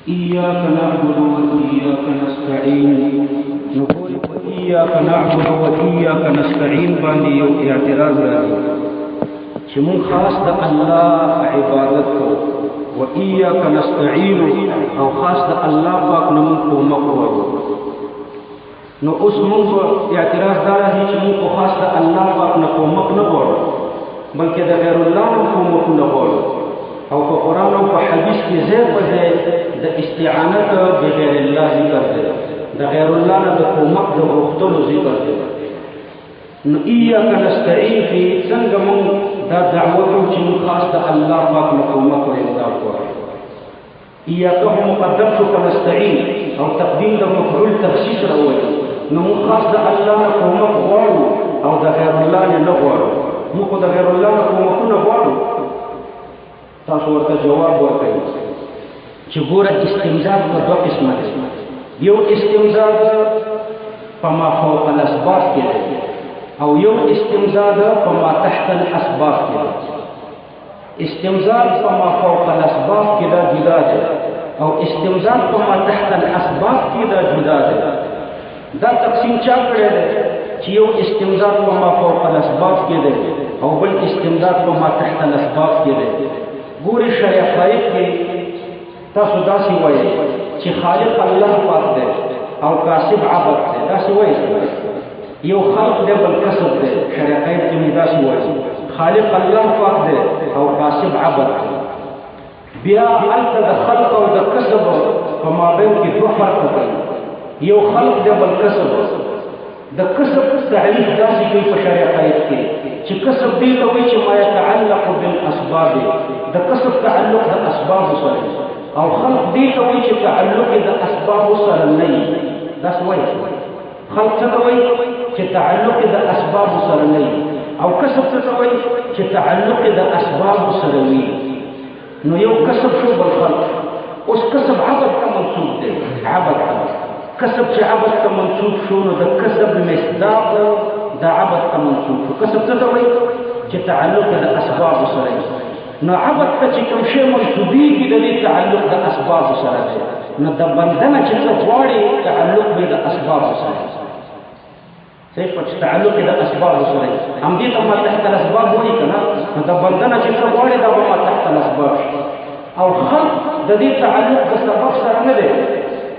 إياك نعبد وإياك نستعين نقول إياك نعبد وإياك نستعين باندې یو اعتراض راځي چې مون خاص د الله عبادت کو وإياك نستعين او خاص د الله پاک نه مون کومک وایو نو اوس مون اعتراض دا راځي چې مون خاص د الله پاک نه کومک نه وایو بلکې د غیر الله نه کومک نه وایو او په قرآن او په حدیث کې ځای په ځای د استعانت بغیر الله ذکر دی د غیر الله نه د کومک د غوښتلو ذکر دی نو ایاک نستعین کې څنګه موږ دا دعوه کوو چې موږ خاص د الله پاک نه کومک وغواړو کوو ایاک مقدم شو په نستعین او تقدیم د مفعول تخصیص راوړي نو موږ خاص د الله نه کومک غواړو او د غیر الله نه غواړو موږ د غیر الله نه کومک نه غواړو تاسو ورته جواب ورکړئ چې ګوره استمداد په دوه قسمه دي یو استمداد په ما فوق الاسباب کې دی او یو استمداد په ما تحت الاسباب کې دی استمداد په ما فوق الاسباب کې دا جدا دی او استمداد په ما تحت الاسباب کې دا جدا دی دا تقسیم چا کړی دی چې یو استمداد په ما فوق الاسباب کې دی او بل استمداد په ما تحت الاسباب کې دی ګوري شریعت کې تاسو داسې وایي چې خالق الله پاک دی او کاسب عبد دی داسې وایي یو خلق دی بل کسب دی شریعت کې موږ داسې وایي خالق الله پاک دی او کاسب عبد دی بیا هلته د خلق او د کسب په مابین کې دوه فرق کوي یو خلق دی بل کسب د کسب تعریف داسې کوي په شریعت کې چې کسب دی ته وایي چې ما يتعلق بالاسباب د کسب تعلق د اسباب سره او خلق دی ته وایي چې تعلق د اسباب سره نه وي دا څه وایي خلق څه وایي چې تعلق د اسباب سره نه وي او کسب څه وایي چې تعلق د اسباب سره وي نو یو کسب شو بل خلق اوس کسب عبد ته منسوب دی عبد کسب چې عبد ته منسوب شو نو د کسب مصداق د عبد ته منسوب شو کسب څه وایي چې تعلق د اسباب سره نو عبد ته چې کوم شی منسوبېږي د دې تعلق د اسباب سره دی نو د بنده نه چې څه غواړي تعلق به د اسباب سره صحیح په تعلق د اسباب سره همدې ته ما تحت الاسباب وایي که نه نو د بنده نه چې څه غواړي دا به ما تحت الاسباب او خلق د دې تعلق د سبب سره نه دی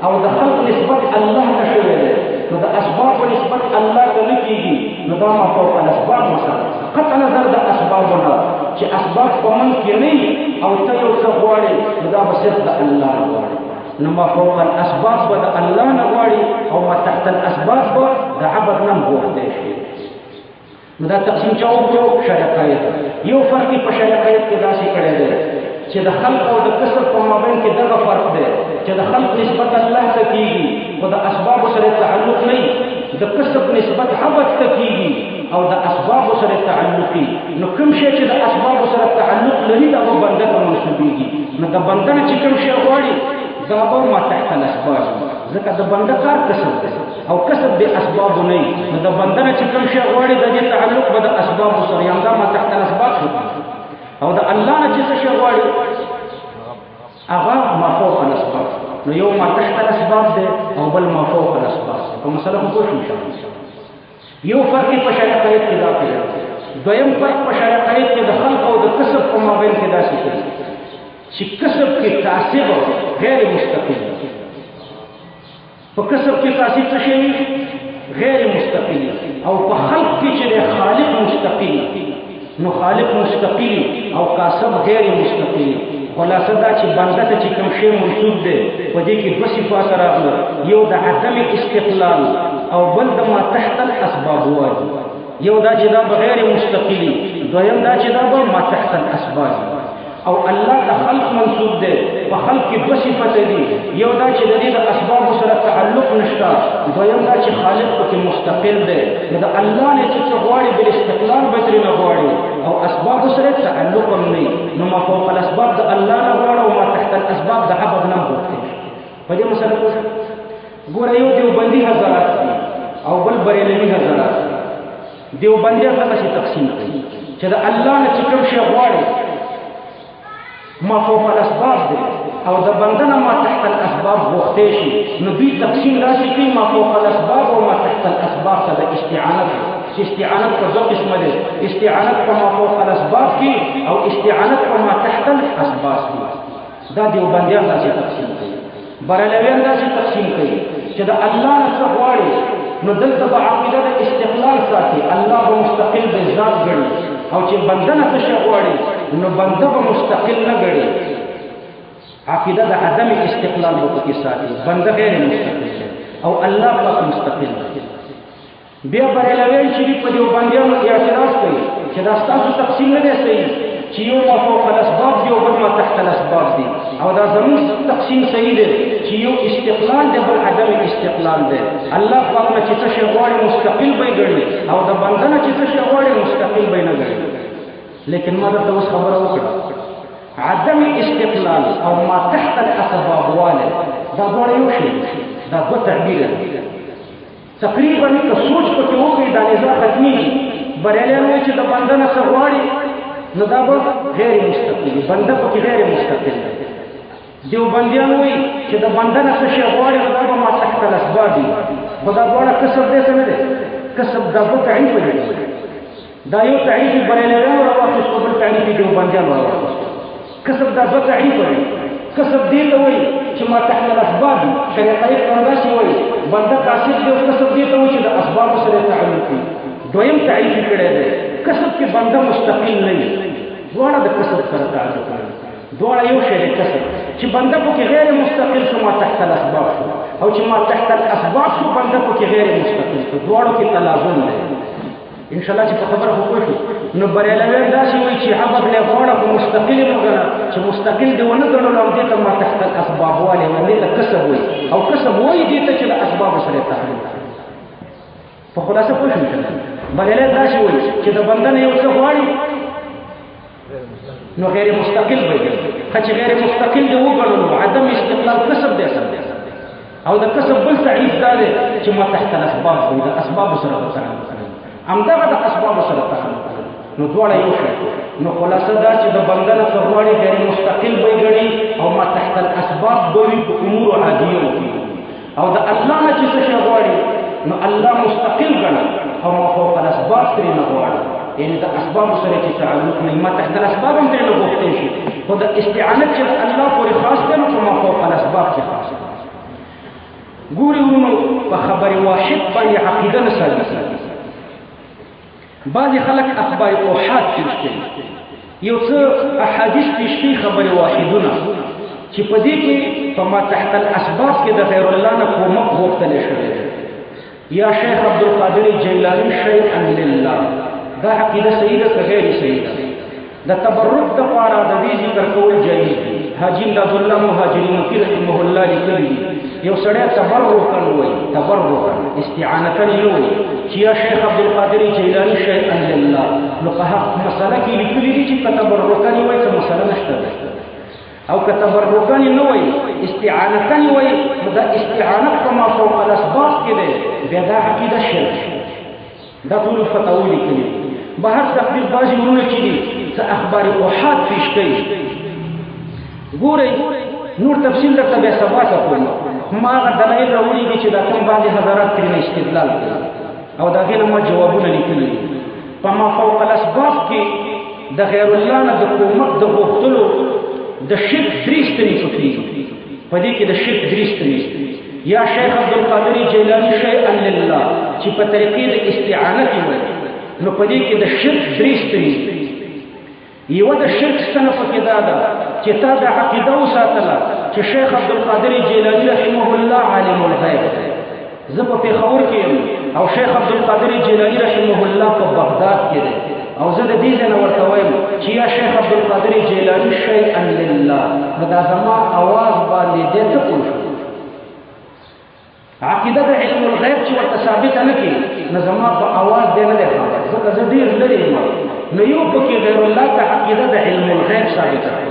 او د خلق نسبت الله ته شوی دی نو د اسباب نسبت الله ته نه کېږي نو دا ما فوق الاسباب سره قطع نظر د اسبابو نه چې اسباب په من کې نه او ته یو څه غواړې نو دا به صرف د الله نه غواړي نو ما فوق الاسباب به د الله نه غواړي او ما تحت الاسباب به د عبد نه غوښتی شي نو دا تقسیم چا وکړو شریعت یو فرق په شریعت کې داسې کړی دی چې د خلق او د کسب په مابین کې دغه فرق دی چې د خلق نسبت الله ته کېږي خو د اسبابو سره تعلق نه وي د کسب نسبت عبد ته کېږي او د اسبابو سره تعلق نو کوم شی چې د اسبابو سره تعلق لري دا به بنده ته منسوبېږي نو د بنده نه چې کوم شی غواړي دا به ما تحت الاسباب ځکه د بنده کار کسب دی او کسب د اسبابو نه وي نو د بنده نه چې کوم شی غواړي د دې تعلق به د اسبابو سره یا دا ما تحت الاسباب شو او د الله نه چې څه شی غواړي هغه ما فوق الاسباب نو یو ما تحت الاسباب دی او بل ما فوق الاسباب په مسله خو پوه شو یو فرق په شریعت کې دا دی دویم فرق په شریعت کې د خلق او د کسب په مابین کې داسې کوي چې کسب کې کاسب غیر مستقل په کسب کې کاسب څه شي غیر مستقل او په خلق کې چې خالق مستقل نو خالق مستقل او کاسب غیر مستقل خلاصه دا چې بنده ته چې کوم شی منسوب دی په دې کې دوه صفات راغله یو د عدم استقلال او بل د ما تحت الاسباب وایي یو دا چې دا بغیر مستقلی دویم دا چې دا ما تحت الاسباب او الله د خلق منسوب دی په خلق کې دوه صفات دي یو دا چې د دې د اسباب سره تعلق نشته دویم دا چې خالق پکې مستقل دی نو د الله نه چې غواړي بل استقلال به ترې نه غواړي او اسباب سره تعلق هم نه نو ما فوق الاسباب د الله نه غواړي او ما تحت الاسباب د عبد نه غواړي په دې مسله ګوره یو دیوبندي حضرات دي او بل بریلوي حضرات دیوبندي هغه څه تقسیم کوي چې د الله نه چې کوم شی غواړي ما فوق الاسباب دی او د بندنه ما تحت الاسباب غوښتې شي نو دوی تقسیم راشي کوي ما فوق الاسباب او ما تحت الاسباب ته د استعانت چې استعانت په دوه قسمه دی استعانت په ما فوق الاسباب کې او استعانت په ما تحت الاسباب کې دا دیوبندیان داسې تقسیم کوي بریلویان داسې تقسیم کوي چې د الله نه څه غواړي نو دلته به عقیده د استقلال ساتي الله به مستقل د ذات ګڼي او چې بنده نه څه شی غواړي نو بنده به مستقل نه ګڼي عقیده د عدم استقلال به پکې ساتي بنده غیر مستقل دی او الله پاک مستقل دی بیا بریلویان چې په دیوبندیانو اعتراض کوي چې دا ستاسو تقسیم نه دی صحیح چې یو ما فوق الاسباب دی او بل ما تحت الاسباب دی او دا زموږ تقسیم صحیح دی چې یو استقلال دی بل عدم استقلال دی الله پاک نه چې څه شی غواړي مستقل به ګڼي او د بنده نه چې څه شی غواړي مستقل به نه ګڼي لیکن ما درته اوس خبره وکړه عدم استقلال او ما تحت الاسباب واله دا دواړه یو شی دا دوه تعبیره تقریبا که سوچ پکې وکړي دا نزاع ختمېږي بریالیان وایي چې د بنده نه څه غواړي نو دا به غیر مستقل دی بنده پکې غیر مستقل دی دیوبندیان وایي چې د بنده نه څه شی غواړي نو دا به ما تحت الاسباب دي خو دا دواړه کسب دی څه نه دی کسب دا دوه تعریف دی دا یو تعریف بریالیانو راواخیستو بل تعریف دیوبندیانو راواخیستو کسب دا دوه تعریف دی کسب دی ته وایي چې ما تحت الاسباب دي طریقه یې داسې وایي بنده کاسب دی او کسب دی ته وایي چې د اسبابو سره تعلق وي دویم تعریف یې کړی دی کسب کې بنده مستقل نه وي دواړه د کسب سره تعلق لري دواړه یو شی دی کسب چې بنده پکې غیر مستقل شو ما تحت الاسباب شو او چې ما تحت الاسباب شو بنده پکې غیر مستقل شو دواړو کې تلازم دی ان شاء الله چې په خبره خو پوه شو نو بریالویان داسې وایي چې هغه بلې غواړه خو مستقل یې وګڼه چې مستقل دې ونه ګڼلو او دې ته ما تحت الاسباب والی او دې ته کسب وایي او کسب وایي دې ته چې د اسبابو سره تعلق په خلاصه پوه شو بریالویان داسې وایي چې د بنده نه یو څه غواړي نو غیر مستقل به وي چې غیر مستقل دې وګڼلو عدم استقلال کسب دی او د کسب بل تعریف دا دی چې ما تحت الاسباب وایي د اسبابو سره تعلق همدغه د اسبابو سره تعلق نو دواړه یو شی نو خلاصه دا چې د بنده نه څه غواړي غیر مستقل به ګڼي او ما تحت الاسباب به وي په امورو عادیو کې او د الله نه چې څه شی غواړي نو الله مستقل ګڼي او ما فوق الاسباب ترې نه غواړي یعنې د اسبابو سره چې تعلق نه ما تحت الاسباب هم ترې نه غوښتی شي خو د استعانت چې د الله پورې خاص دی نو په ما فوق الاسباب کې خاص دی ګورې ورونو په خبرې واحد باندې عقیده نه ثابتېږي بعضی خلک اخبار اوحاد پیش کوي یو څه احادیث پیش کوي خبر واحدونه چې په دې کې په ما تحت الاسباب کې د غیر الله نه کومک غوښتل شوی یا شیخ عبدالقادر جیلانی شیئا لله دا عقیده صحیح ده که غیر صحیح ده د تبرک دپاره د دې ذکر کول جایز دي حاجی امداد الله مهاجري مفتی رحمه الله لیکلي دي یو سړی تبرکا وایي تبرکا استعانتا نه وایي چې یا شیخ عبدالقادر جیلانی شیئا لله نو په هغه مسله کې لیکلي دي چې که تبرکا نه وایي څه مسله نشته او که تبرکا نه وایي استعانتا نه وایي نو دا استعانت په ما فوق الاسباب کې دی بیا دا عقیده شرک دا ټول فتاوی لیکلي بهر تقدیر بعضې ورونه چې دي څه اخبار اوحاد پیش کوي ګورئ نور تفصیل درته بیا سبا ته کوم ما هغه دلایل راوړي چې دا کوم بعضې حضرات ترېنه استدلال کوي او د هغې نه ما جوابونه لیکلي دي په ما فوق الاسباب کې د غیر الله نه د کومک د غوښتلو د شرک درې ستنې پکېږي په دې کې د شرک درې ستنې یا شیخ عبدالقادر جیلانی شیئا لله چې په طریقې د استعانت یې وایي نو په دې کې د شرک درې ستنې یوه د شرک ستنه پکې دا ده چې تا د عقیده وساتله چې شیخ عبدالقادر جیلانی رحمه الله عالم الغیب زه په پېښور کې یم او شیخ عبدالقادر جیلانی رحمه الله په بغداد کې دی او زه د دې ځای نه ورته وایم چې یا شیخ عبدالقادر جیلانی شیئا لله نو دا زما اواز باندې دی څه پوه شو عقیده د علم الغیب چې ورته ثابته نه کړي نو زما په اواز دی نه دی خبر ځکه زه ډېر لرې یم نو یو پکې غیر الله ته عقیده د علم الغیب ثابته کړي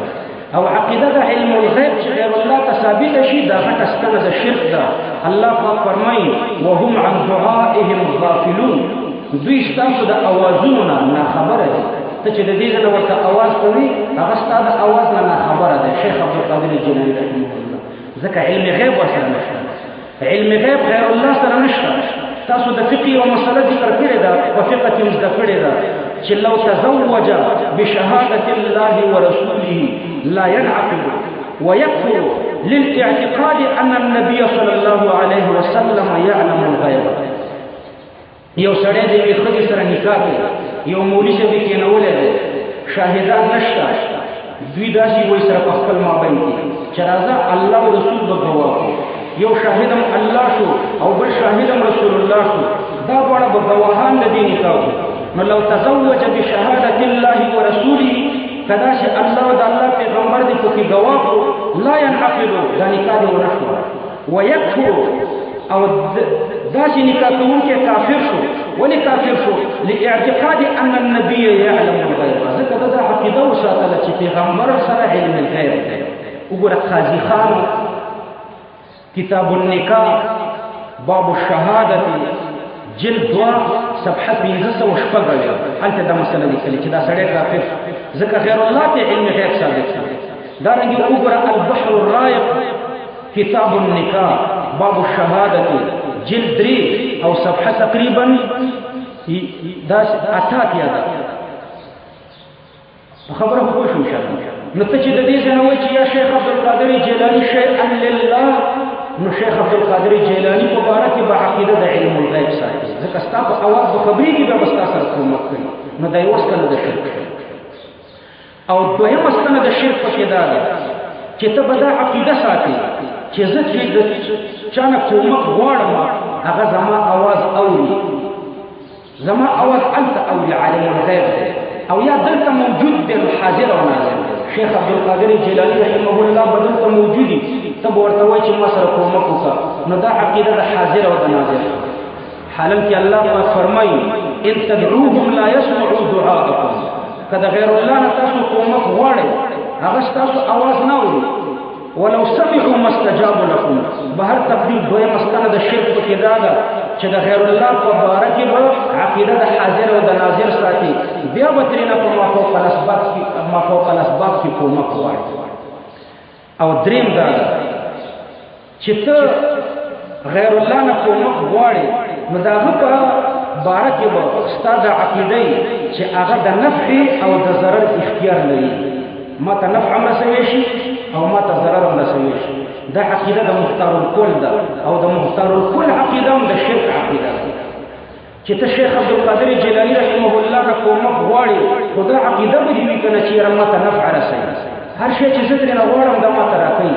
او عقیده د علم الغیب چې غیر الله ته ثابته شي دا غټه ستنه د شرک ده الله پاک فرمایي وهم عن دعائهم غافلون دوی ستاسو د اوازونو نه ناخبره دي ته چې د دې ځای نه ورته اواز کوي هغه ستا د اواز نه خبره ده. شیخ عبدالقادر جیلاني رحمه الله ځکه علم غیب ورسره نشته، علم غیب غیر الله سره نشته. تاسو د فقه یوه مسله ذکر کړې ده، په فقه کې زده کړې ده چې لو تزوج بشهادة الله ورسوله لا ينعقد ويكفر للاعتقاد أن النبي صلى الله عليه وسلم يعلم الغيب. یو سړی د یوې ښځې سره نکاح کوي، یو مولوي صاحب یې کېنولی دی، شاهدان نشته، دوی داسې وایي سره په خپل مابین کې چې راځه الله او رسول به ګواه کړو، یو شاهدم الله شو او بل شاهدم رسول الله شو، دا دواړه به ګواهان د دې نکاح وکړي. نو لو تزوج بشهادة الله ورسوله کدا چې الله او د الله پیغمبر دې پکې ګواه کړو لا ينعقد، دا نکاح دې ونه شو. ويكفر او داسې نکاح کوونکی کافر شو. ولې کافر شو؟ لاعتقاد ان النبي يعلم الغيب، ځکه دا عقیده وساتله چې پیغمبر سره علم الغیب دی. وګوره قاضي خان کتاب النکاح باب الشهادة جلد 2 صفحه 1506 هلته دا مسله لیکلې چې دا سړی کافر ځکه غیر الله ته علم غیب ثابت دی. دارنګه وګوره البحر الرائق کتاب النکاح باب الشهادة جلد 3 او صفحه تقریبا دا اتاتیا ده. خبره خو شو انشاءالله. نو ته چې د دې ځای نه وایي چې یا شیخ عبدالقادر جیلاني شیئا لله، نو شیخ عبدالقادر جیلاني په باره کې به عقیده د علم الغیب ساتي، ځکه ستا په اواز به خبرېږي بیا به ستا سره کومک کوي. نو دا یوه ستنه د شرک. او دویمه ستنه د شرک پکې دا ده چې ته به دا عقیده ساتي چې زه چې د چا نه کومک غواړم هغه زما اواز اوري، زما اواز هلته اوري، عالم الغیب دی او یا دلته موجود دی حاضر او ناظر. شیخ عبدالقادر جیلاني رحمه الله به دلته موجودي، ته به ورته وایي چې ما سره کومک وکړه، نو دا عقیده د حاضر او د ناظر. حالانکه الله پاک فرمایي ان تدعوهم لا يسمعوا دعاءكم، که د غیر الله نه تاسو کومک غواړئ هغه ستاسو اواز نه اوري. ولو سمعوا ما استجابوا لكم، بهر تقدیر دویمه ستنه د شرک پکې دا ده چې د غیر الله په باره کې به عقیده د حاضر او د ناظر ساتي، بیا به ترېنه په ما فوق الاسباب کې کومک غواړي. او دریم دا ده چې ته غیر الله نه کومک غواړي نو د هغه په باره کې به ستا د عقیدې چې هغه د نفع او د ضرر اختیار لري، ما ته نفع هم رسوي شي او ما ته ضرر هم رسوي شي. دا عقیده د مختار الکل ده او د مختار الکل عقیده هم د شرک عقیده ده چې ته شیخ عبدالقادر جیلاني رحمه الله نه کومک غواړي، خو دا عقیده به دې وي که نه چې یاره ما ته نفع رسوي، هر شی چې زه ترېنه غواړم دا ما ته راکوي،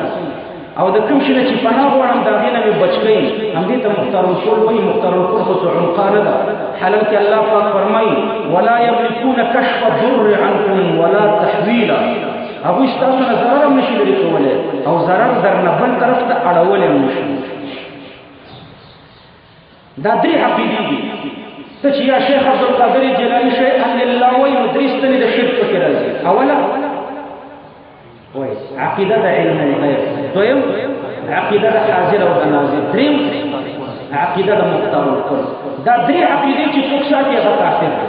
او د کوم شي نه چې پناه غواړم د هغې نه مې بچ کوي. همدې ته مختار الکل وایي. مختار الکل خو څه عنقانه ده. حالانکه الله پاک فرمایي ولا یملکون کشف الضر عنکم ولا تحویلا، هغوی ستاسو نه ضرر هم نشي لرې کولی او ضرر در نه بل طرف ته اړولی هم نشي. دا درې عقیدې دي. ته چې یا شیخ عبدالقادر جیلاني شیئا لله وایي نو درې ستنې د شرک پکې راځي. اوله وایي عقیده د علم الغیب، دویم عقیده د حاضر او د ناظر، دریم عقیده د مختار الکل. دا درې عقیدې چې څوک ساتي هغه کافر دی.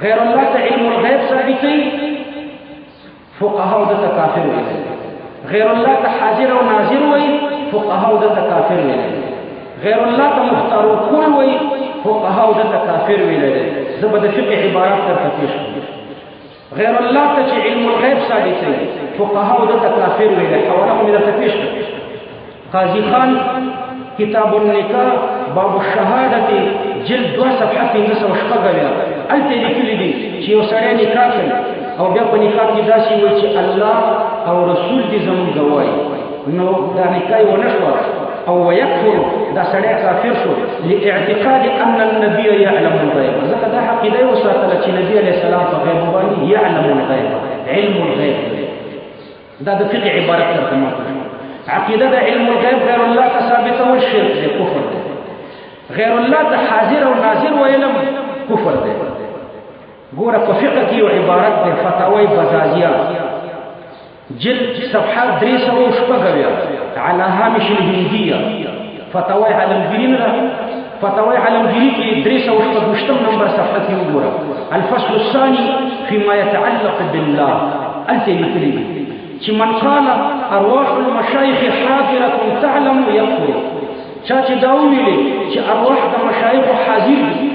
غیر الله ته علم الغیب ثابتوي، فقهاو دته کافر ویل. غیر الله ته حاضر او ناظر وایي، فقهاو دته کافر ویل. غیر الله ته مختار الکل وایي، فقهاو دته کافر ویل. زه به د فقه عبارات درته پیش کړم. غیر الله ته چې علم الغیب ثابتوي، فقهاو دته کافر ویل. حواله مې درته پیش کړم. قاضي خان کتاب النکاح باب الشهادة جلد 2 صفحه 1506 هلته لیکلي دي چې یو سړی نکاح کوي او بیا په نکاح کې داسې وایي چې الله او رسول دې زموږ ګواهي، نو دا نکاح یې ونه شوه. او ويكفر دا سړی کافر شو لاعتقاد ان النبي يعلم الغيب، ځکه دا عقیده یې وساتله چې نبي علیه السلام په غیب باندې يعلم الغیب، علم الغیب. دا د فقه عبارت ترجمه کړه. عقیده د علم الغیب غیر الله ته ثابتول شرک دی، کفر دی. غیر الله ته حاضر او ناظر ویلم کفر دی. ګوره په فقه کې یو عبارت دی فتاوی بزازیه جلد صفحه 306 على هامش الهنديه، فتاوی عالمگیری نه فتاوی عالمگیری کی 368 نمبر صفحه کې وګوره الفصل الثاني فيما يتعلق بالله انت مثلي چې من قال ارواح المشايخ حاضره تعلم يكفر چا چې دا ویلي چې ارواح د مشایخ حاضر دي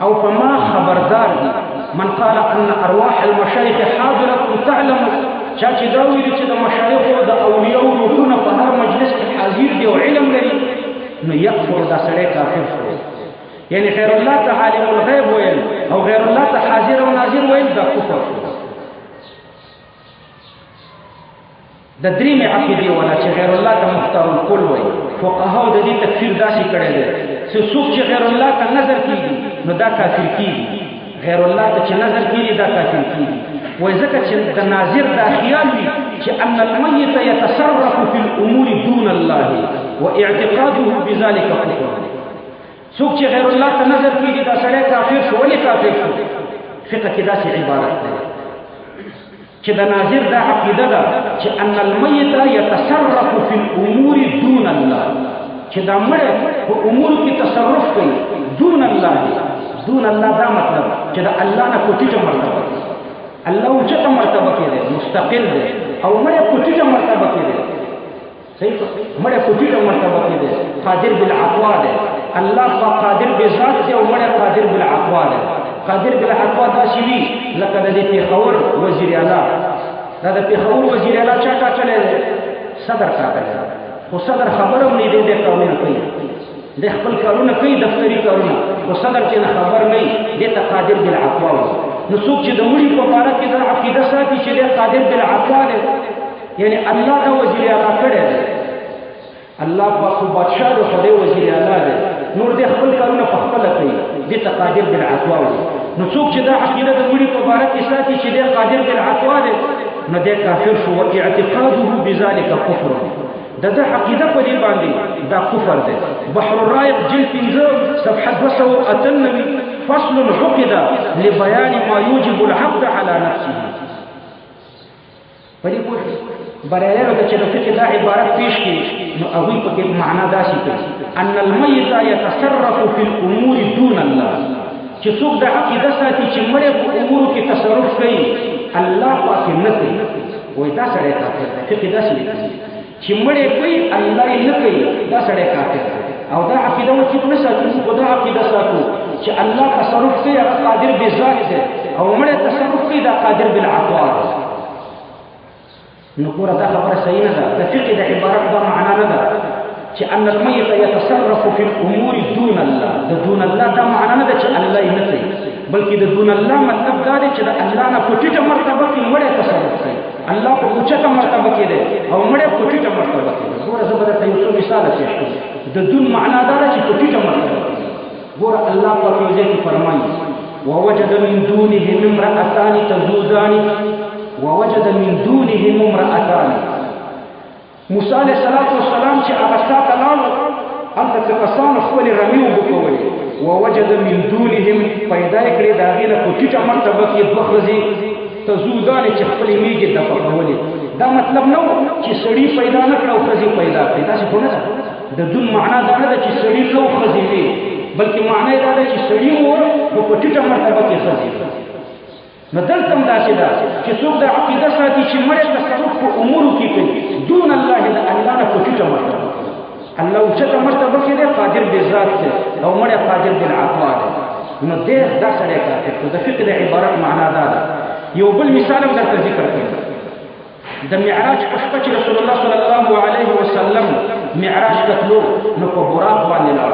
او فما خبردار دي من قال ان ارواح المشايخ حاضره تعلم چا چې دا ویلي چې د مشایخ او د اولیاء روحونه په هر مجلس کې حاضر دي او علم لري نو یکفر دا سړی کافر شو یعنی غیر الله ته عالم الغیب ویل او غیر الله ته حاضر او ناظر ویل دا کفر شو د درېمې عقیدې ولا چې غیر الله ته مختار الکل وایي فقهاو د دې تکفیر داسې کړی دی چې څوک چې غیر الله ته نظر کېږي نو دا کافر کېږي غیر الله ته چې نظر کېږي دا کافر کېږي وایي ځکه چې د ناظر دا خیال وي چې ان المیت یتصرف فی الامور دون الله واعتقاده بذلك کفر څوک چې غیر الله ته نظر کېږي دا سړی کافر شو ولې کافر شو فقه کې داسې عبارت دی چې د ناظر دا عقیده ده چې ان المیت یتصرف فی الامور دون الله چې دا مړ په امور کې تصرف کوي دون الله دون الله دا مطلب چې د الله نه کوټیټه مرتبه الله اوچته مرتبه کې ده مستقل ده او مړ کوټیټه مرتبه کې ده صحیح مړ کوټیټه مرتبه کې ده قادر بالعطوا ده الله قادر بذات ده او مړ قادر بالعطوا ده قادر بالعطوا دا شوی لکه د پیښور وزیر اعلی دا د پیښور وزیر اعلی چا ټاکلی دی صدر ټاکلی خو صدر خبره هم نه دی د کارونه کوي د خپل کارونه کوي دفتري کارونه خو صدر چې نه خبر نه وي دې ته قادر بالعطوا وایي نو څوک چې د مړي په باره کې دا عقیده ساتي چې دی قادر بالعطوا دی یعنی الله دا وزیر اعلی کړی دی الله پاک بادشاہ د خدای وزیر اعلی دی نور دې خپل کارونه په خپله کوي دې ته قادر بالعطوا وایي نو څوک چې دا عقیده د مړي په باره کې ساتي چې دی قادر بالعطوا دی نو دې کافر شو واعتقاده بذلك کفر دا عقیده په دې باندې دا کفر دی بحر الرائق جلد 15 صفحه 298 فصل عقد لبيان ما يوجب العبد على نفسه په دې پوښتنه بریالیانو ته چې د فقه دا عبارت پیش کړي نو هغوی پکې معنا داسې کوي ان المیت یتصرف فی الامور دون الله چې څوک د عقیده ساتي چې مړی په امورو کې تصرف کوي الله پاک نه کوي وایي دا سړی کافر دی فقه داسې لیکي چې مړی کوي الله یې نه کوي دا سړی کافر دی او دا عقیده مو څوک نه ساتي موږ دا عقیده ساتو چې الله تصرف کوي هغه قادر بذات دی او مړی تصرف کوي دا قادر بالعطوا دی نو ګوره دا خبره صحیح نه ده د فقه د عبارت دا معنا نه ده چې ان المیت یتصرف فی الامور دون الله د دون الله دا معنا نه ده چې الله یې نه کوي بلکې د دون الله مطلب دا دی چې د الله نه په ټیټه مرتبه کې مړی تصرف کوي الله په اوچته مرتبه کې دی او مړی په ټیټه مرتبه کې دی ګوره زه به درته یو څو مثاله پیش کړم د دون معنا دا ده چې په ټیټه مرتبه کې دی ګوره الله پاک یو ځای کې فرمایي ووجد من دونهم امرأتان تذودان ووجد من دونهم امرأتان موسی علیہ السلام چې هغه ساته لاړو هلته څه کسانو خپلې رمې اوبه کولې ووجد من دونهم پیدا یې کړې د هغې نه په ټیټه مرتبه کې دوه ښځې تذودانې چې خپلې میږې دفع کولې دا مطلب نه و چې سړي پیدا نه کړه او ښځې پیدا کړې داسې خو نه ده د دون معنا دا نه ده چې سړي نه و ښځې وې بلکې معنا یې دا ده چې سړي و خو په ټیټه مرتبه کې ښځې نو دلته هم داسې ده چې څوک د عقیده ساتي چې مړی تصرف په امورو کې کوي دون الله د الله نه په ټیټه مرتبه الله اوچته مرتبه کې دی قادر بذات دی او مړی قادر بالعطوا دی نو دې دا سړی کافر دی د فقه د عبارت معنا دا ده یو بل مثال هم درته ذکر کړم د معراج په شپه چې رسول الله صلی الله علیه وسلم معراج ته تلو نو په براق باندې لاړ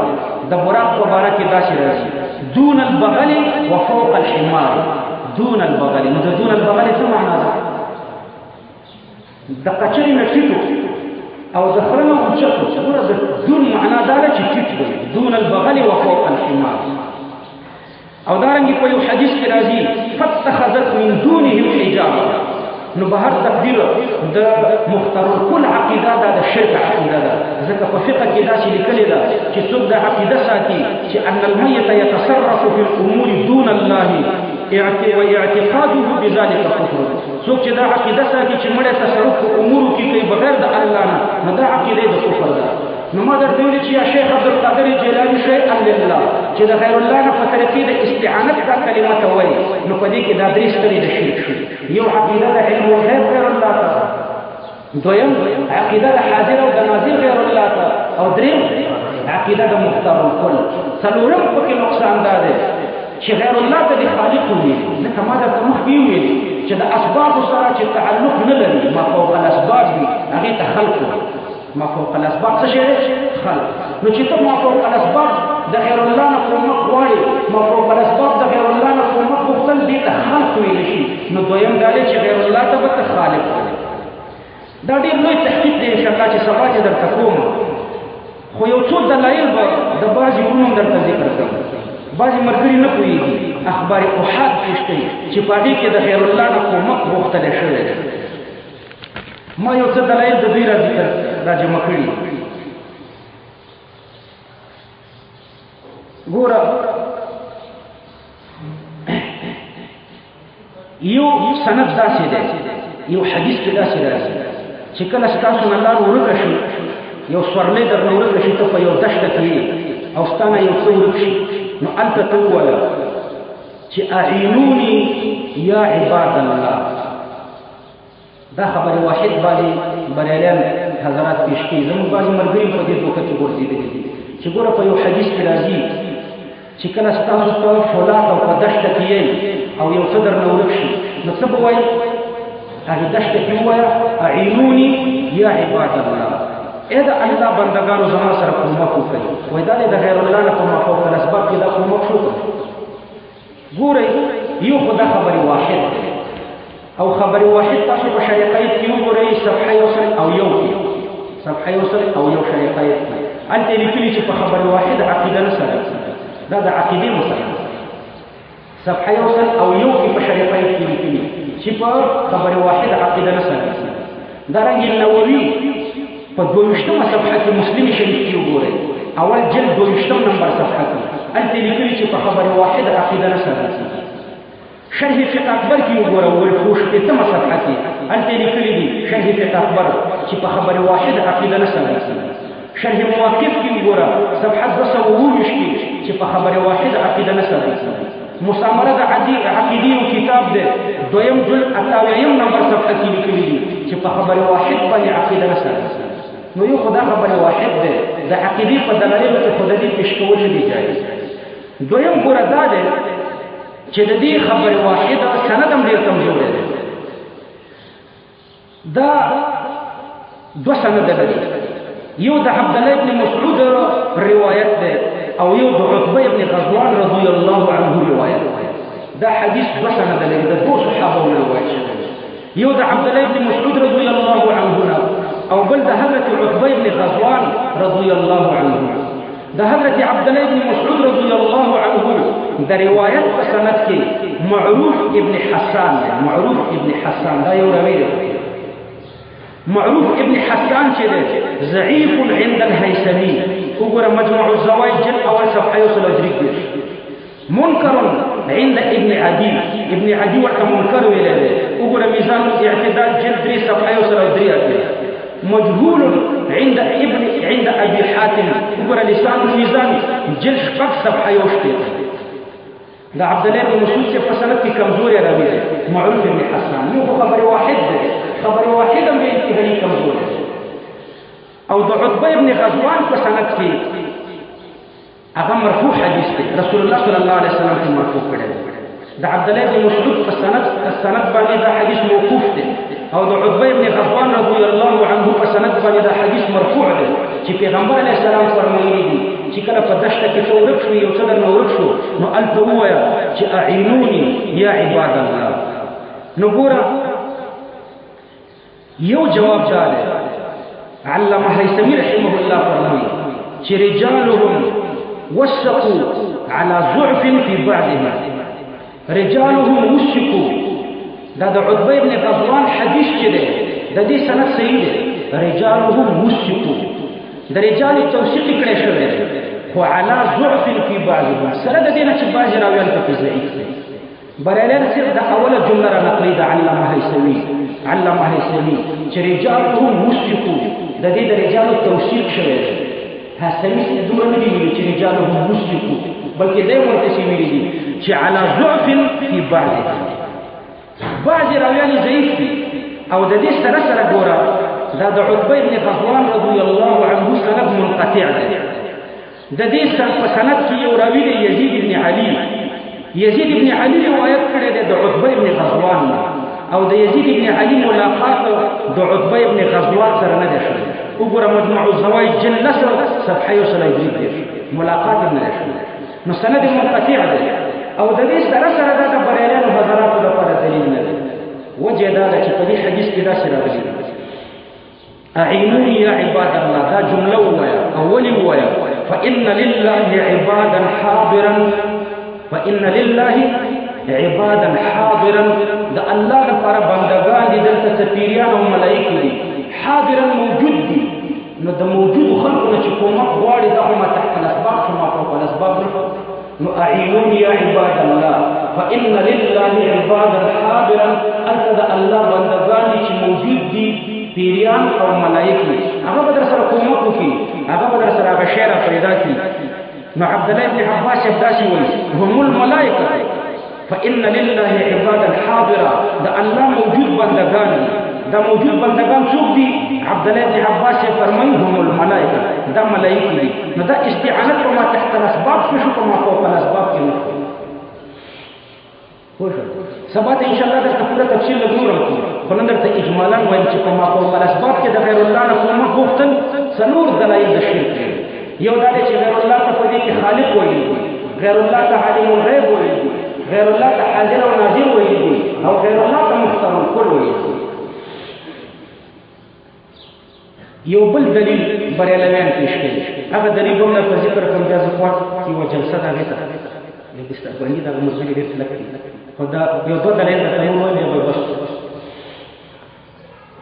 د براق په باره کې داسې راځي دون البغل وفوق الحمار دون البغل نو دون البغل څه معنا ده د قچري نه ټیټو او د خره نه اوچتو ګوره د دون معنا دا ده چې ټیټ دی دون البغل وفوق الحمار او دارنګې په یو حدیث کې راځي فاتخذت من دونهم حجابا نو به هر تقدیر د مختار الکل عقیده دا د شرک عقیده ده ځکه په فقه کې داسې لیکلې ده چې څوک د عقیده ساتي چې ان المیت یتصرف فی الامور دون الله واعتقاده بذلك كفر څوک چې دا عقیده ساتي چې مړی تصرف په امورو کې کوي بغیر د الله نه نو دا عقیده د کفر ده نو ما درته ویلي چې یا شیخ عبدالقادر جیلاني شیئا لله چې د غیر الله نه په طریقې د استعانت دا کلمه ته وایي نو په دې کې دا درې سترې د شرک شو. یو عقیده د علم الغیب غیر الله ته، دویم عقیده د حاضر او د ناظر غیر الله ته، او دریم عقیده د مختار الکل. څلورم پکې نقصان دا دی چې غیر الله ته د خالق ویلي. ځکه ما درته مخکې وویلي چې د اسبابو سره چې تعلق نه لري ما فوق الاسباب وي هغې ته خلق وایي. ما فوق الاسباب څه شی دی؟ خلق. نو چې ته ما فوق الاسباب د غیر الله نه کومک غواړې، ما فوق الاسباب د غیر الله نه کومک غوښتل دې ته خلق ویلی شي. نو دویم دا دی چې غیر الله ته به ته خالق وایې. دا ډېر لوی تحقیق دی انشاءالله چې سبا چې درته کوم، خو یو څو دلایل به د بعضې ورونو درته ذکر کړم. بعضې ملګري نه پوهېږي اخبار احاد پېښ کوي چې په هغې کې د غیر الله نه کومک غوښتلی شوی دی. ما یو څه دلایل د دوی را جمع کړي. ګوره یو سند داسې دی، یو حدیث کې داسې راځي چې کله ستاسو نه لار ورکه شي، یو سورلی درنه ورکه شي، ته په یو دښته کې یې او ستا نه یو څه ورک شي، نو هلته ته ووایه چې اعینوني یا عباد الله. دا خبر واحد باندې بریالیان حضرات پیش کوي. زموږ بعضې ملګري په دې دوکه کې ګرځېدلي دي چې ګوره په یو حدیث کې راځي چې کله ستاسو په فولاد او په دښته کې یې او یو څه درنه ورک شي، نو څه به وایي؟ هغې دښته کې ووایه اعینوني یا عباد الله، ای د الله بندګانو زما سره کومک وکړئ. وایي دا دی د غیر الله نه په ما فوق الاسباب کې دا کومک شو. ګورئ یو خو دا خبرې واحد دی، او خبر واحد تاسو په شریقیت کې وګورئ صفحه 101 کې، صفحه 101 شریقیت کې هلته لیکلي چې په خبر واحد عقیده نه سره، دا د عقیدې مسله. صفحه 101 کې په شریقیت کې لیکلي چې په خبر واحد عقیده نه سره. دارنګه نووي په 22مه صفحه کې مسلم شریف کې وګورئ اول جلد 22 نمبر صفحه کې هلته لیکلي چې په خبر واحد عقیده نه سره. شرح فقه اکبر کې وګوره ولفوش په تمه صفحه کې هلته لیکلي دي شرح فقه اکبر چې په خبر واحد عقیده نه سره. شرح مواقف کې وګوره صفحه 229 کې چې په خبر واحد عقیده نه سره. مسامره د عقیدې کتاب دی دویم جلد 88 نمبر صفحه کې لیکلي دي چې په خبر واحد باندې عقیده نه سره. نو یو خدا خبر واحد دی د عقیدې په دلایلو کې خود دې پیش کول نه دی جایز. دویم ګوره دا دی چې د دې خبر واحده سند هم ډېر کمزوری دی. دا دو سند لري، یو د عبدالله ابن مسعود روایت دی او یو د عتبه ابن غزوان رضی الله عنه روایت دی. دا حدیث دو سند لري، د دوه صحابو روایت شوی. یو د عبدالله ابن مسعود رضی الله عنه او بل د حضرت عتبه ابن غزوان رضی الله عنه. د حضرت عبدالله ابن مسعود رضی الله عنه د روایت په سند کې معروف ابن حسان دی. معروف ابن حسان دا یو راوی دی. معروف ابن حسان چې دی ضعیف عند الهیثمي. وګوره مجموع الزوائد جلد اول صفحه 103. منکر عند ابن عدي. ابن عدي ورته منکر ویلی دی. وګوره میزان الاعتدال جلد 3 صفحه 103. مجهول عند ابي حاتم. وګوره لسان الميزان جلد 5 صفحه 1. دا عبدالله بن مسعود سے فسنت کی کمزوری راوی ہے معروف ابن حسان. یو خبر واحد ہے، خبر واحد ہم بے انتہائی کمزور ہے. او دا عتبہ ابن غزوان کو سند کی اگر مرفوع حدیث ہے، رسول اللہ صلی اللہ علیہ وسلم کی مرفوع پڑے. دا عبدالله بن مسعود کو سند باندې دا حدیث موقوف ہے، او دا عتبہ ابن غزوان رضی اللہ عنہ کو سند باندې دا حدیث مرفوع ہے چې پیغمبر علیہ السلام فرمایلی دي چې کله په دشته کې څه ورک شو یو څه درنه ورک شو نو هلته ووایه چې اعینوني یا عباد الله. نو ګوره یو جواب دا دی علامه هیثمي رحمه الله فرمایي چې رجالهم وثقوا على ضعف في بعضها. رجالهم وثقوا دا د عتبه ابن غزوان حدیث چې دی د دې سند صحیح دی. رجالهم وثقوا د رجال توثیق کړی شوی دی، خو علا ضعف فی بعضهم سره د دې نه چې بعضې راویان پکې ضعیف دي. بریالیان صرف د اوله جمله را نقلي د علامه هیثمي چې رجالهم وثقوا د دې د رجالو توثیق شوی دی. هستميس دوره ندي ویلي چې رجالهم مسلکو بلکې دای ورته ویلي دي چې على ضعف في بعض راویان ضعیف دي او د دې سره سره ګوره دا د عتبه بن غزوان رضی الله عنه سند منقطع دی د دې سره په سند کې یو راوی دی یزید بن علي روایت کړی دی د عتبه بن غزوان او د یزید بن علي ملاقات د عتبه بن غزوان سره نه دی شوی وګوره مجموع الزوائد جلد صفحه 1 ملاقات نه شوی نو سند منقطع دی او د دې سره سره دا د بریانو حضراتو لپاره دلیل نه دی وجه دا چې په دې حدیث کې دا سره راغلی اعینوني یا عباد الله دا جمله ویا اولی ویا فإن لله عبادا حاضرا دا الله لپاره بندگان دي دلته سفیران او ملائکه دي حاضرا موجود دي نو د موجود خلقونه چې کومه غواړي دا هم تحت الاسباب ثم فوق الاسباب نو اعینوني یا عباد الله فإن لله عبادا حاضرا انت دا الله بندگان دي چې موجود دي پیریان او ملائکه هغه بدر سره کومه کوي هغه بدر سره هغه شعر پیدا کی نو عبد الله بن عباس داسي وایي هم الملائکه فإن لله عبادا حاضرا دا الله موجود بندگان دا موجود بندگان څوک دي عبد الله بن عباس فرمایي هم الملائکه دا ملائکه دي نو دا استعانت په تحت الاسباب شو په فوق الاسباب کې نه سبا ته ان شاء الله درته پوره تفصیل لګورم خو نن درته اجمالا وایم چې په فوق الاسباب کې د غیر الله نه کومه غوښتل څلور دلایل د شرک یو دا چې غیر الله ته په دې کې خالق وایي غیر الله ته عالم الغیب وایي غیر الله ته حاضر او ناظر وایي او غیر الله ته مختار الكل وایي یو بل دلیل بریالویان پیش کړي هغه دلیل هم په ذکر کوم د ځواب چې و جلسه دا غته د استقبالي دا مسلې ډېر تلک خدا یو دوه دلیل ته وایي به بس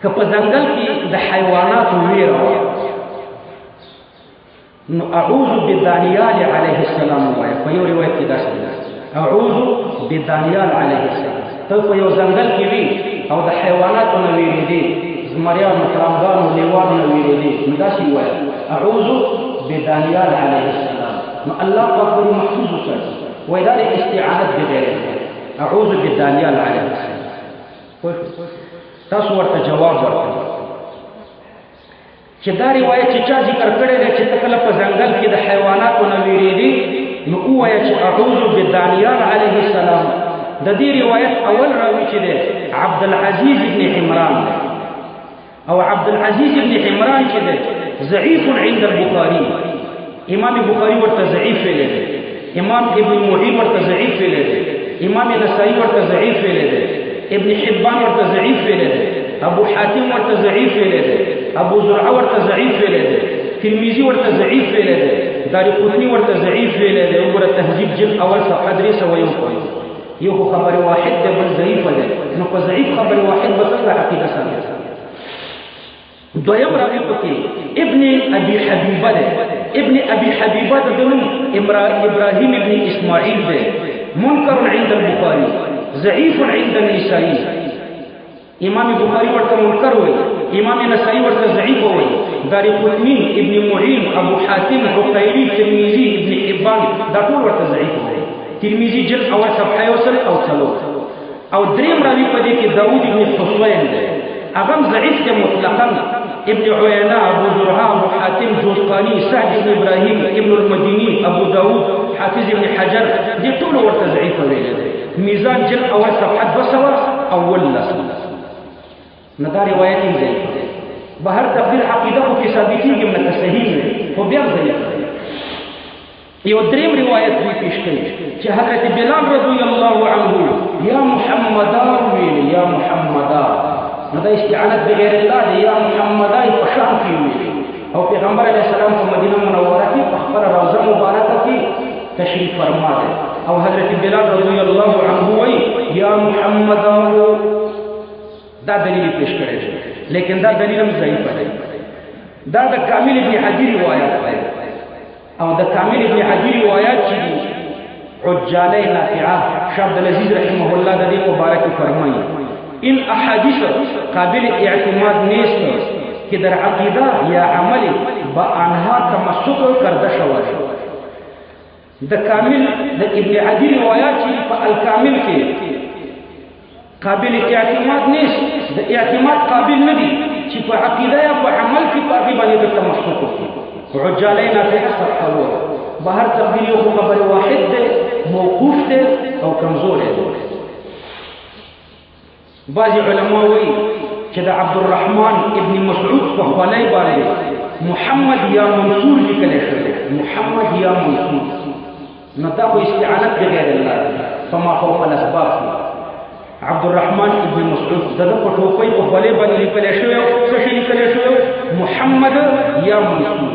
که په ځنګل کې د حیوانات ویره نو اعوذ بدانیال علیه السلام وایي په یو روایت کې دا څه اعوذ بدانیال علیه السلام ته په یو ځنګل کې وی او د حیواناتو نه ویریږي زمریان مطربان او لیوان نه ویریږي نو دا څه وایي اعوذ بدانیال علیه السلام نو الله پاک دې محفوظ وکړي وایي دا استعانت بغیر اعوذ بدانیال علیه السلام تاسو ورته جواب ورکړئ چې دا روایت چې چا ذکر کړی دی چې کله په ځنګل کې د حیواناتو نه ویریږي نو وایي چې اعوذ بدانیال علیه السلام د دې روایت اول راوي چې دی عبد العزيز ابن عمران او عبد العزيز ابن عمران چې دی ضعیف عند البخاري امام بخاري ورته ضعیف ویلی دی امام ابن معین ورته ضعیف ویلی دی امام نسائی ورته ضعیف ویلی دی ابن حبان ورته ضعیف ویلی دی ابو حاتم ورته ضعیف ویلی دی ابو زرعه ورته ضعیف ویلی دی ترمذی ورته ضعیف ویلی دی دارقطنی ورته ضعیف ویلی دی وګوره تهذیب جلد اول صفحه 301 یو خبر واحد دی بل ضعیف دی نو په ضعیف خبر واحد به څنګه عقیده ثابت دویم راوی پکې ابن ابي حبيبه دی ابن ابي حبيبه د ابراهيم ابن اسماعيل دی منکر عند البخاري ضعیف عند النسائي امام بخاری ورته منکر وایي امام نسائی ورته ضعیف وایي دارقطنی ابن معین ابو حاتم عقیلی ترمذی ابن حبان دا ټول ورته ضعیف وایي ترمذی جلد اول صفحه 1 او دریم راوی په دې کې داوود ابن حسین دی هغه ضعیف دی مطلقاً ابن عيينة ابو زرعه ابو حاتم جوزقاني سعد بن ابراهيم ابن المديني ابو داود حافظ ابن حجر دي ټول ورته ضعیف ویل دي میزان جلد اول صفحه 200 اول لسم نه دا روایت یې ضعیف بهر تقدیر عقیده خو کې ثابتېږي نه صحیح نه خو بیا ضعیف یو دریم روایت دوی پیش کړي چې حضرت بلال رضی الله عنه یا محمد ویل یا محمد نو دا استعانت بغیر الله دی یا محمد په شان کې ویل او پیغمبر علیه السلام په مدینه منوره کې په خپل روضه مبارکه کې تشریف فرما دی او حضرت بلال رضی الله عنه وی یا محمد دا دلیل پیش کړی لیکن دا دلیل هم ضعیف دی دا د کامل ابن حجر روایت دی او د کامل ابن حجر روایت چې عجاله نافعه شاه عبد العزيز رحمه الله د دې مبارک فرمایي ان احادیث قابل اعتماد نیست که در عقیده یا عمل با آنها تمسک کرده شود. د کامل د ابن عدی روایات چې په الکامل کې قابل اعتماد نیست، د اعتماد قابل نه دي چې په عقیده یا په عمل کې په هغې باندې د تمسک وکړي. عجالی نافعه صفحه بهر تقدیر یو خبر واحد دی، موقوف دی او کمزور دی. بعضی علما وایي چې د عبدالرحمن ابن مسعود په خولۍ باندې محمد یا منصور لیکلی شوی، محمد یا منصور. نو دا خو استعانت بغیر الله فما فوق الاسباب. عبدالرحمن ابن مسعود د ده په ټوپۍ په خولۍ باندې لیکلی شوی، څه شی لیکلی شوی؟ محمد یا منصور.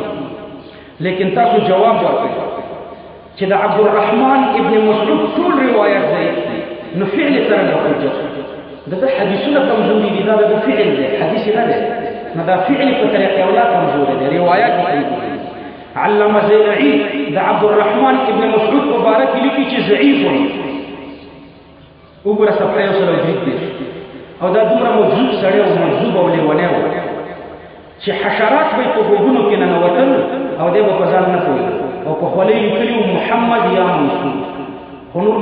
لیکن تاسو جواب ورکړئ چې د عبدالرحمن ابن مسعود ټول روایت ضعیف دي، نو فعل سره د حجت د ده حدیثونه کمزوري دي، دا د فعل دی، حدیث نه دی. نو دا فعل په طریقې اولا کمزوري دی، روایات یې علامه زیلعي د عبدالرحمن ابن مسعود مبارک لیکي چې ضعیف وي. وګوره صفحه 133 او دا دومره مجذوب سړی او مجذوب او لیونی و چې حشرات به په غوږونو کې ننوتل او دی به په ځان نه پوهېده او په خولۍ لیکلي و محمد یا منصور، خو نور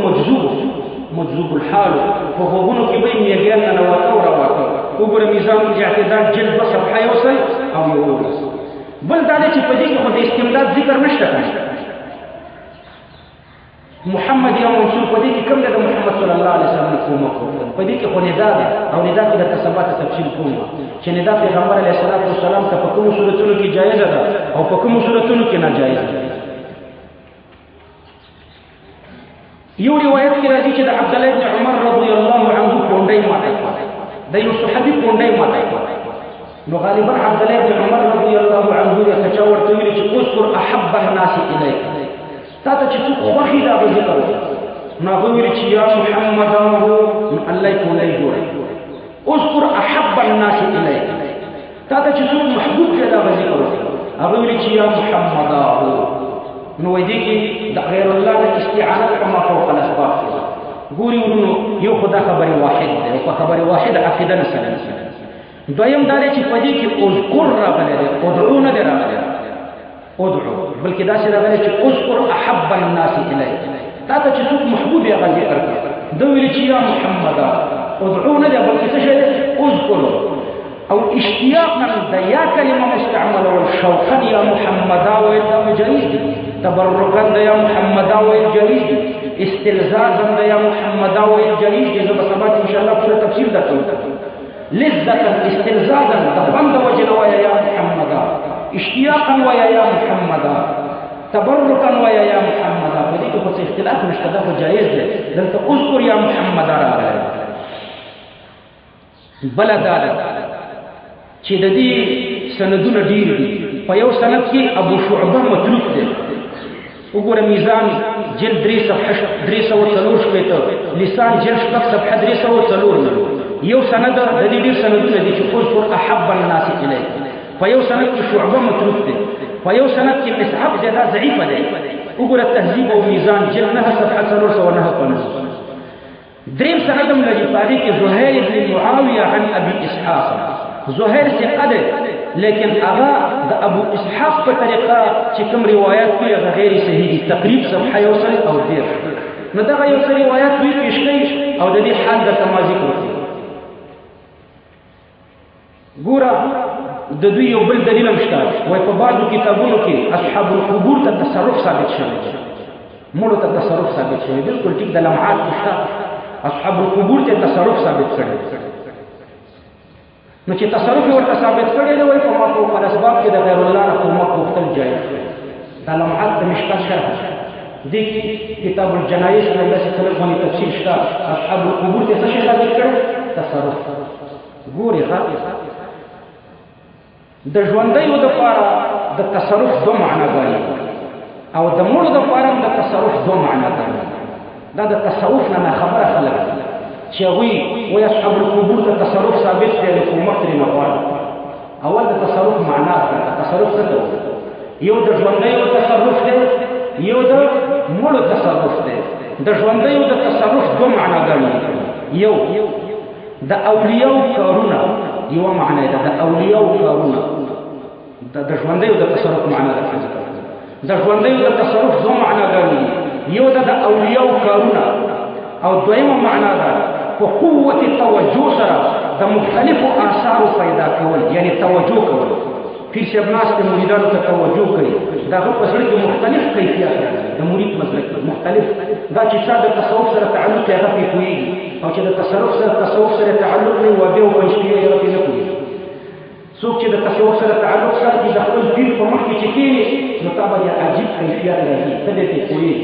مجذوب الحال په غوږونو کې به یې میږیان ننوته او راوته. وګوره میزان الاعتدال جلد 2 صفحه 111. بل دا دی چې په دې کې خو د استمداد ذکر نشته. محمد یا منصور په دې کې کوم دی د محمد صلی الله علیه وسلم کومه په دې کې خو ندا ده او ندا کې د تصبات تفصیل کوم چې ندا پیغمبر علیه الصلاۃ والسلام ته په کومو صورتونو کې جایزه ده او په کومو صورتونو کې ناجایزه ده. یو روایت کې راځي چې د عبد الله بن عمر رضی الله عنه کونډۍ ماته کړه، د یو صحابي کونډۍ ماته کړه. نو غالبا عبد الله بن عمر رضی الله عنه یې څه ورته ویل چې اذكر احب الناس الیک، تا ته چې څوک خوښي دا به ذکر وکړه. نو هغه ویل چې یا محمد الله یې کونډۍ جوړه، اذكر احب الناس الیک، تا ته چې څوک محبوب دی دا به ذکر وکړه. هغه ویل چې یا محمد. نو وایي دې کې د غیر الله د استعانت کما فوق الاسباب. ګوري ورونو یو خدا خبرې واحد دی او په خبرې واحد عقیده نه سره. دویم دا دی چې په دې کې اذکر راغلی دی، ادعو نه دی راغلی، ادعو بلکې داسې راغلی چې اذکر احب الناس الیک، تا ته چې څوک محبوب یې هغه ذکر کړه. ده ویلي چې یا محمد، ادعو نه دی بلکې څه شی دی؟ اذکر. او اشتیاقا د یا کلمه مستعمله او شوقا یا محمدا ویل دا جایز دی، تبرکا د یا محمدا ویل جایز دی، استلزازا د یا محمدا ویل جایز دی. زه به سبا ان شاء الله پوره تفصیل درکوم. لذتا استلزازا د خوند وجه ویا یا محمدا، اشتیاقا ویا یا محمدا، تبرکا ویا یا محمدا. په دې کې خو څه اختلاف نشته، دا خو جایز دی. دلته اذکر یا محمدا راغلی. بله دا ده چې د دې سندونه ډېر دي. په یو سند کې ابو شعبه متروک دی. وګوره میزان جلد 304 لسان جلد 304. یو سند د دې ډېر سندونه دي چې اذكر احب الناس الیک. په یو سند کې شعبه متروک دی، په یو سند کې مصعب زیاده ضعیف دی. وګوره تهذیب او میزان جلد 9 صفحه 409. دریم سند هم لري په دې کې زهير بن معاويه عن ابي اسحاق. زهير ثقه دی لیکن هغه د ابو اسحاق په طریقه چې کوم روایت کوي هغه غیر صحیح دي. تقریب صفحه 110. نو دغه یو څه روایت دوی پیش کوي او د دې حال درته ما ذکر وکړي. ګوره د دوی یو بل دلیل هم شته، وایي په بعضو کتابونو کې اصحاب القبور ته تصرف ثابت شوی، مړو ته تصرف ثابت شوی. بلکل ټیک د لمعات کې شته اصحاب القبور ته تصرف ثابت کړی. نو چې تصرف یې ورته ثابت کړی دی، وایي په ما فوق الاسباب کې د غیر الله نه کومک غوښتل جایز دی. دا لمعات د مشکات شرح دې کې کتاب الجنایز کې داسې څلور باندې تفصیل شته. اصحاب القبور ته څه شی ثابت کړی؟ تصرف. ګورې ښه د ژوندیو دپاره د تصرف دو معناګانې او د مړو دپاره هم د تصرف دو معناګانې. دا د تصوف نه ناخبره خلک چې هغوی وایي اصحاب القبور ته تصرف ثابت دی، د کومک ترې نه غواړي. اول د تصرف معنا ده. تصرف څه ته وایي؟ یو د ژوندیو تصرف دی، یو د مړو تصرف دی. د ژوندیو د تصرف دو معناګانې. یو د اولیاء کارونه، یو معنی ده د اولیاء کارونه د ژوندیو د تصرف معنا ده. د ژوندیو د تصرف دوه معناګانې یو د اولیاء کارونه او دویمه معنا ده په قوت توجه سره د مختلفو آثارو پیدا کول، یعنی توجه کول. پیر صاحب ناست مریدانو ته توجه کوي، د هغه په زړه کې مختلف کیفیات راځي. د مرید مسلک مختلف دا چې چا د تصوف سره تعلق یې هغه پرې پوهېږي، او چې د تصوف سره تعلق نه وي واده او پنجپیره یې هغه پرې نه پوهېږي. څوک چې د تصوف سره تعلق ساتي د خپل پیر په مخ کې چې کښېني نو تا باندې عجیب کیفیت راځي، ته دې پرې پوهېږي.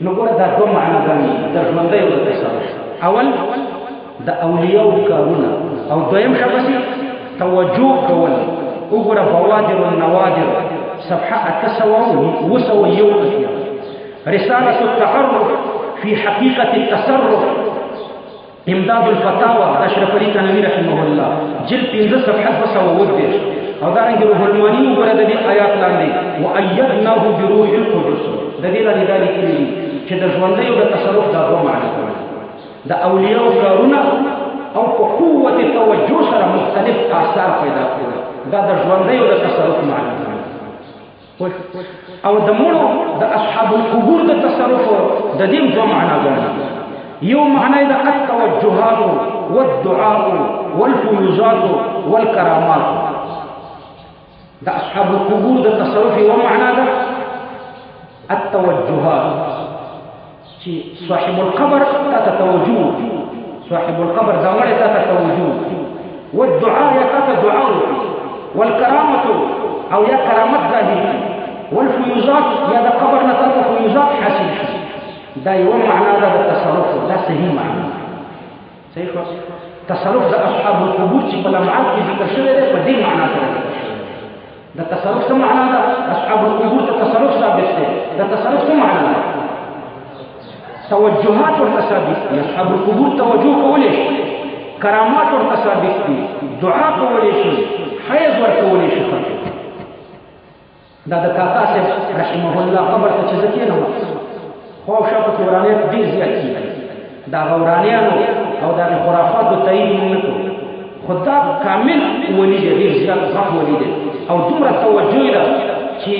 نو ګوره دا دوه معناګانې د ژوندیو د تصوف، اول د اولیاءو کارونه او دویم شبسي توجه کول. وګوره بوادر النوادر صفحه 891 رسالة التعرف في حقيقة التصرف امداد الفتاوى اشرف علي تنوي رحمه الله جلد 15 صفحه 210 او دارنګ روح المانی وګوره د دې آیات لاندې وأيدناه بروح القدس د دې لاندې دا لیکلي چې د ژوندیو د تصرف دا دوه معنی کوي، د اولیاء کارونه او په قوت توجه سره مختلف آثار پیدا کوي. دا د ژوندیو د تصرف معنی کوي. او د مړو د اصحاب القبور د تصرف د دې دوه معناګانې، یو معنی د التوجهات والدعاء والفيوزات والكرامات. د اصحاب القبور د تصرف یو معنی ده التوجهات، چې صاحب القبر ته توجه، صاحب القبر دا مړ ته توجه، والدعاء یا ته دعاء، والكرامة او یا کرامت ظاهري، والفيوزات یا د قبر نه ته فيوزات حاصل شي. دا یو معنا ده د تصرف، دا صحیح معنا. صحیح خو تصرف د اصحاب القبور چې په لمعات کې ذکر شوی دی په دې معنا سره د تصرف څه معنا ده. اصحاب القبور ته تصرف ثابت دی. د تصرف څه معنا ده؟ توجهات ورته ثابت دي. اصحاب القبور توجه کولی شي، کرامات ورته ثابت دي، دعا کولی شي، حیض ورکولی شي. دا د کاکا صاحب رحمه الله قبر ته چې زه کېنم خو او شا پکې ورانیات ډېر زیات کېږي. دا هغه ورانیانو او د هغې خرافاتو تایید مونږ نه کړو، خو دا کامل ولي دی، ډېر زیات غټ ولي دی او دومره توجه یې ده چې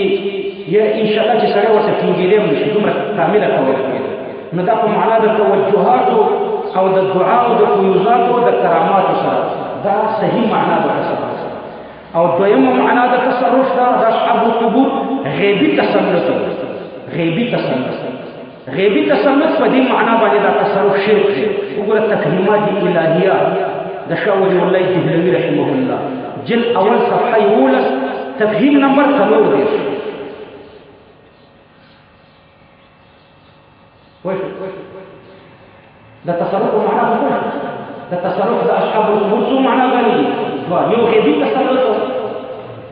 یا انشاءالله چې سړی ورته ټینګېدی هم نه شي، دومره کامله توجه یې ده. نو دا په معنا د توجهاتو او د دعاو د فیوزاتو د کراماتو سره دا صحیح معنا ده. او دویمه معنا د تصرف ده د اصحاب القبور غیبي تسلط. غیبي تسلط، غیبي تسلط په دې معنا باندې دا تصرف شرک دی. وګوره تفهیمات الهیه د شاه ولی الله دهلوي رحمه الله جلد اول صفحه 11 تفهیم نمبر 3 دی. د تصرف معنا څه؟ د تصرف د اصحاب القبور څه معنا غني؟ یو غیبي تسلط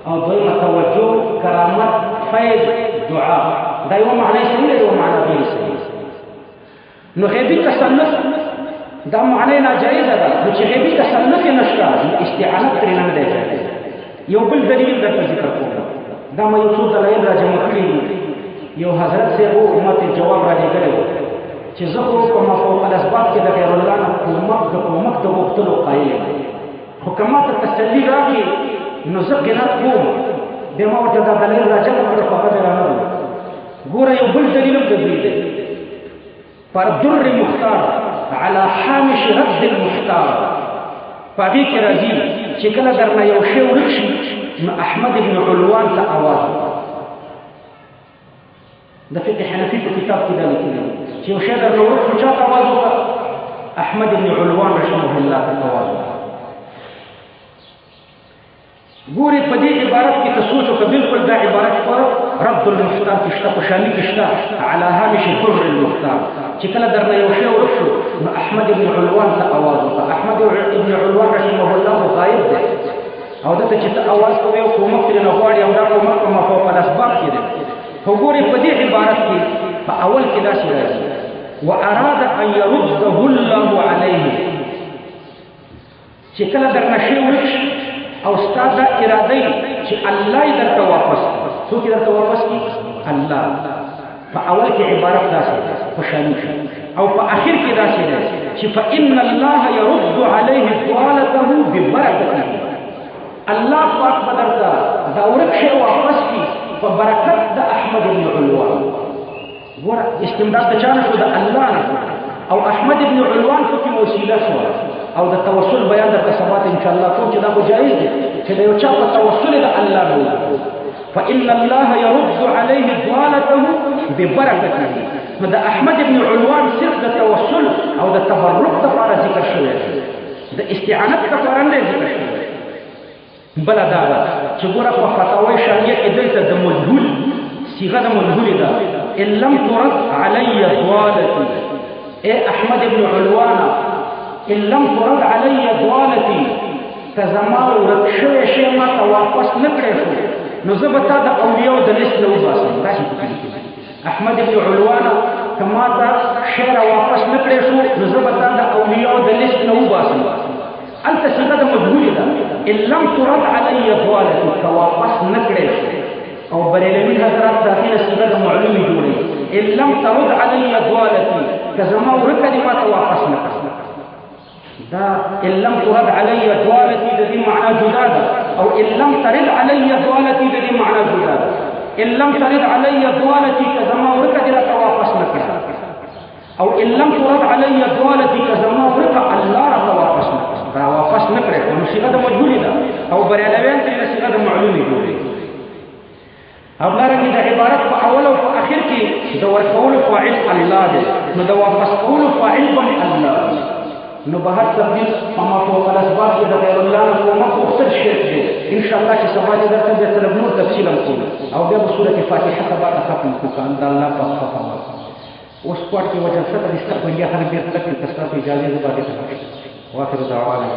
او دویمه توجه، کرامت، فیض، دعا. دا یو معنی صحیح دی، یو معنی غیر صحیح. نو غیبي تسلط دا معنی ناجایزه ده. نو چې غیبي تسلط یې نشته استعانت ترې نه دی جایز. یو بل دلیل درته ذکر کوم، دا ما یو څو دلایل راجمع کړي دي. یو حضرت صاحب ما ته جواب رالیږلی و چې زه خو په مفوق الاسباب کې د غیر الله نه کومک د غوښتلو قایل یم، خو که ما ته تسلي راکړي نو زه قناعت کوم. بیا ما ورته دا دلیل راجمع کړه، په هغه رانه وو. ګوره یو بل دلیل هم د دوی دی پر در مختار على حامش رد المختار. په هغې کې راځي چې کله درنه یو شی ورک شي نو احمد بن علوان ته اواز وکړه. د فقه حنفي په کتاب کې دا لیکلي چې یو شی درنه ورک شو چا ته اواز وکړه؟ احمد بن علوان رحمه الله ته اواز وکړه. ګورې په دې عبارت کې ته سوچ وکړه، بلکل دا عبارت په رد المختار کې شته، په شامي کې شته على هامش در المختار. چې کله درنه یو شی ورک شو نو احمد بن علوان ته اواز وکړه. احمد بن علوان رحمه الله غایب دی او دته چې ته اواز کوې او کومک ترې نه غواړي او دا کومک په مفوق الاسباب کې دی. خو ګورې په دې عبارت کې په اول کې داسې راځي واراد ان يرده الله عليه. چې کله درنه شی ورک شي او ستا دا اراده چې الله یې درته واپس کړي، څوک یې درته واپس کړي؟ الله. په اول کې عبارت داسې په شامي شي او په اخر کې داسې ده چې فإن الله يرد عليه ضالته ببركته. الله پاک به درته دا ورک شي واپس کی په برکت د احمد بن علوان. ګوره استمداد د چا نه شو؟ د الله نه. او احمد بن علوان پکې وسیله شو. او د توسل بیان درته سبا ته ان شاء الله کوم چې دا خو جایز دی چې د یو چا په توسل د الله نه وي. فإن الله يرد عليه ضالته ببركته. نو د احمد بن علوان صرف د توسل او د تبرک لپاره ذکر شوی دی، د استعانت لپاره نه ذکر شوی دی. بل دا ده چې ګوره په فتاوی شرعیه کې دلته د مجهول صيغه د مجهول ده. ان لم ترد علي ضالتي، اے احمد بن علوان ان لم ترد علي ضالتي، کزما ورک شوی شی ما ته واپس نه کړی شو نو زه به تا د اولیاو د لیست نه وباسم. داسې پکې لیکلي احمد بن علوان که ما ته شی را واپس نه کړی شو نو زه به تا د اولیاو د لیست نه وباسم. هلته صيغه د مجهول ده. ان لم ترد علي ضالتي، که واپس نه کړی شو. او بریلوي حضرات د هغې نه صيغه د معلومې جوړوي. ان لم ترد علي ضالتي، که زما ورکه دې ما ته واپس نه کړه. دا ان لم ترد علي ضالتي د دې معنا جدا ده، او ان لم ترد علي ضالتي د دې معنا جدا ده. ان لم ترد علي ضالتي، که زما ورکه دې راته واپس نه کړه. او ان لم ترد علي ضالتي، که زما ورکه الله راته واپس نه کړه. را واپس نه کړی نو صيغه د مجهولې ده. او بریالویان ترې صيغه د معلومې جوړوي. او دارنګه د عبارت په اول او په اخر کې د ورکولو فاعل الله دی، نو د واپس کولو فاعل به الله. نو به هر تبدیل په ما فوق الاسباب کې د غیر الله نه کومه مختصر شرک دی. ان شاء الله چې سبا دې درته بیا طرف نور تفصیل هم کوو او بیا به سورة فاتحه سبا ته ختم کړو د الله په فضل. اوس کوټ کې وجه څه د استقبال یا خلک ډېر تکلیف تاسو اجازه ده باندې واخر دعوانا